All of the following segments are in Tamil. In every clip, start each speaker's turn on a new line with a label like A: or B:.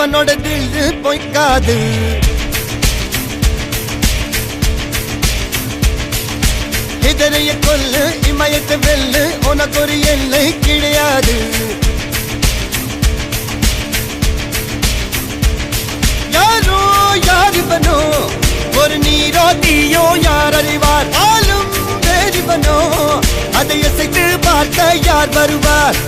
A: இவனோட தில்லு பொய்க்காது. இதரைய கொல்லு இமயத்தை வெல்லு உனக்கு ஒரு எல்லை கிடையாது. யாரோ யார் இவனோ ஒரு நீரோ தீயோ யார் அறிவார். ஆளும் வேறிவனோ அதை அசைத்து பார்க்க யார் வருவார்.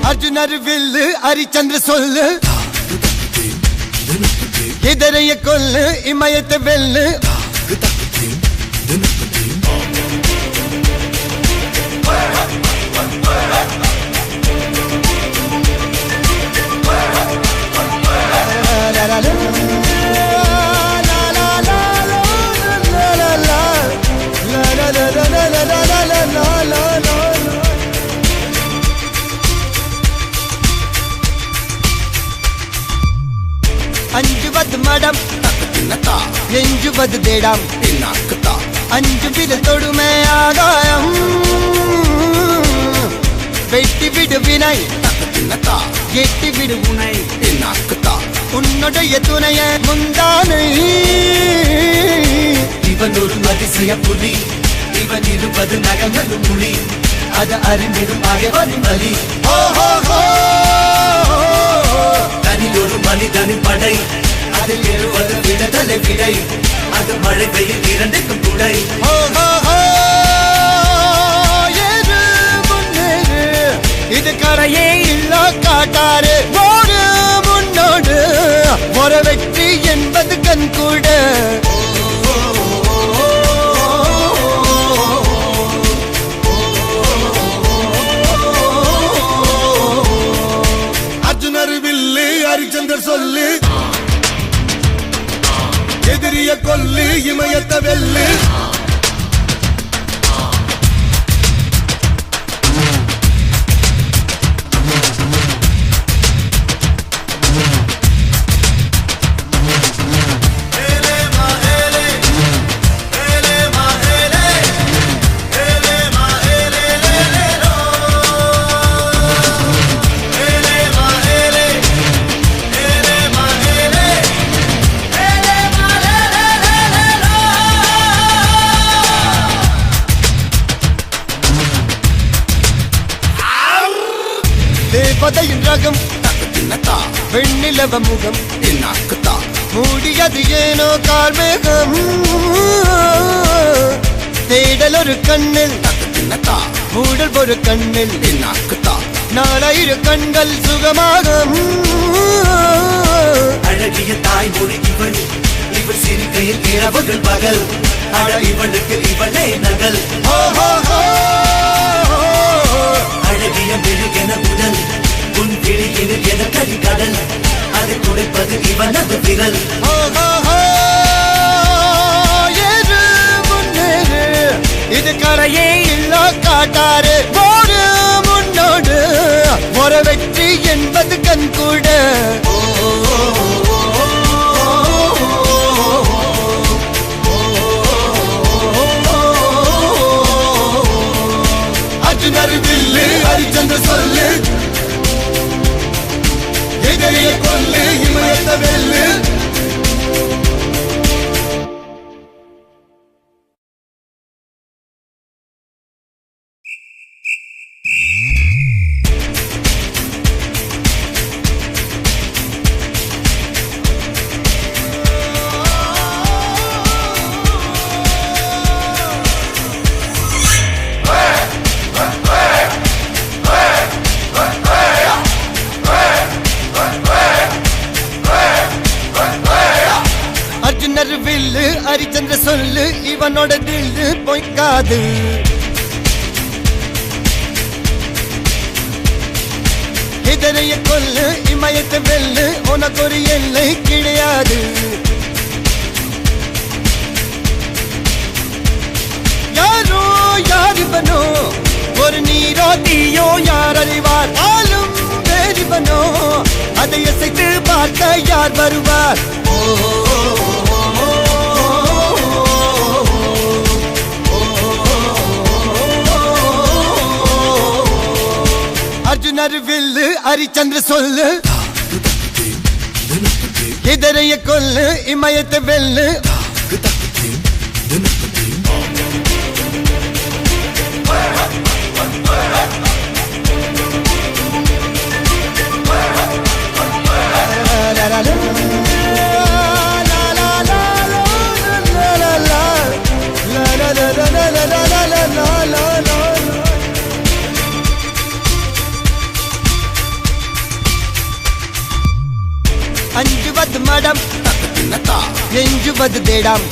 A: அர்ஜுனர் வில்லு ஹரிச்சந்திர சொல்லு இதரைய கொல்லு இமயத்தை வெல்லு. அஞ்சுவது மடம் எஞ்சுவது தேடம். அஞ்சு வித தொடுமை ஆகாயம் வெட்டி விடு வினை எட்டி விடு உனை. உன்னுடைய துணைய முந்தானை
B: இவன் ஒரு அதிசய புலி. இவன் இருபது நகங்களும் மொழி அது அறிந்திடும் ஆகவனின் வலி. தனில் ஒரு மனிதனின் படை அதில் எழுவது விடுதலை விடை. அது மழை வெயில் இரண்டுக்கும் துடை.
A: இது கரையே இல்ல காட்டாரு ஒரு முன்னோடு ஒரு வெற்றி என்பது கண் கூட.
C: அர்ஜுனர் வில்லு ஹரிச்சந்தர் சொல்லு எதிரிய கொல்லு இமயத்தை வெல்லு.
A: தேவதையின் ரகம் வெண்ணிலவ முகம் மூடியது ஏனோ கார்மேகம். தேடல் ஒரு கண்ணில் மூடல் ஒரு கண்ணில் நாலாயிர கண்கள் சுகமாகும்.
B: அழகிய தாய்மொழி இவள் இவள் சிரிக்கையில் இரவுகள் பகல். அழ இவளுக்கு இவளே நகல். அழகிய மெழுகென உடல் உன் கிளியில் என கடி கடல் அதை துடைப்பது இவனது விரல்.
A: இது கரையே இல்ல காட்டாரு ஒரு முன்னோடு ஒரு வெற்றி என்பது கண் கூட.
C: அர்ஜுனர் வில்லு ஹரிச்சந்திர சொல்லு எதிரிய கொல்லு இமயத்தை வெல்லு.
A: அர்ஜுனர் வில்லு ஹரிச்சந்திர சொல்லு இவனோட தில்லு பொய்க்காது. இதரைய கொல்லு இமயத்தை வெல்லு உனக்கு ஒரு எல்லை கிடையாது. யாரோ யார் இவனோ ஒரு நீரோ தீயோ யார் அறிவார். ஆளும் வேறிவனோ அதை அசைத்து பார்க்க யார் வருவார். அர்ஜுனர் வில்லு ஹரிச்சந்திர சொல்லு எதிரைய கொல்லு இமயத்தை வெல்லு அஞ்சுவது மடம் எஞ்சுவது தேடாம்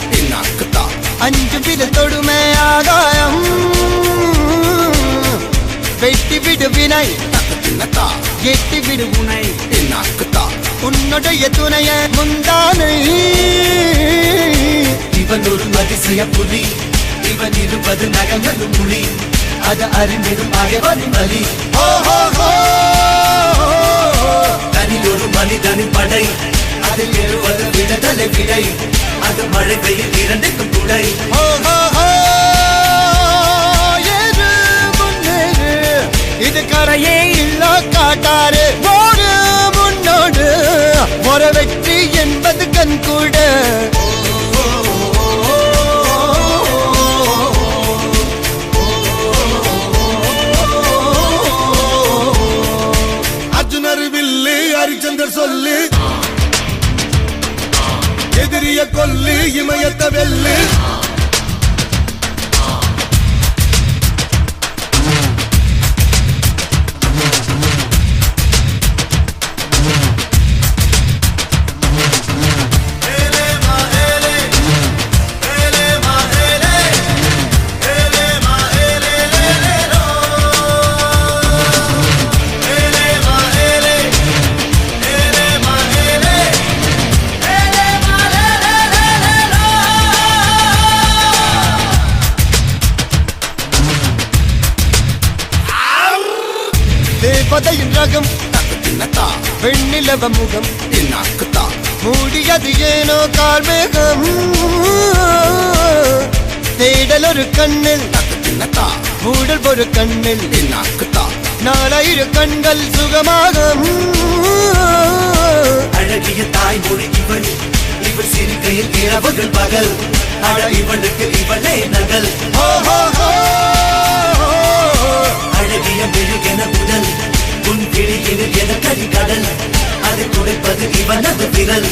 A: அஞ்சு வித தொடுமை ஆகாயம் வெட்டி விடு வினை எட்டி விடு உனை உன்னுடைய துணைய முந்தானை
B: இவன் ஒரு அதிசய புலி இவன் இருபது நகங்களும் மொழி அது அறிந்திடும் ஆயவனின் வலி தனில் ஒரு மனிதனின் படை அதில் எழுவது விடுதலை விடை அது மழை பெய்யும் இரண்டுக்கும் துடை
A: இது கரையே இல்ல காட்டாரு ஓடு முன்னோடு ஒரு வெற்றி என்பது கண் கூட
C: அர்ஜுனர் வில்லு ஹரிச்சந்தர் சொல்லு எதிரிய கொல்லு இமயத்த வெல்லு
A: தேவதையின் ரகம் வெண்ணிலவ முகம் மூடியது ஏனோ கார்மேகம் தேடல் ஒரு கண்ணில் மூடல் ஒரு கண்ணில் நாலாயிர கண்கள் சுகமாக
B: அழகிய தாய்மொழி இவள் இவள் சிரிக்கையில் இரவுகள் பகல் அழ இவளுக்கு இவளே நகல் அழகிய மெழுகென உடல் உன் கிளியில் என கரிகடல் அதை துடைப்பது இவனது விரல்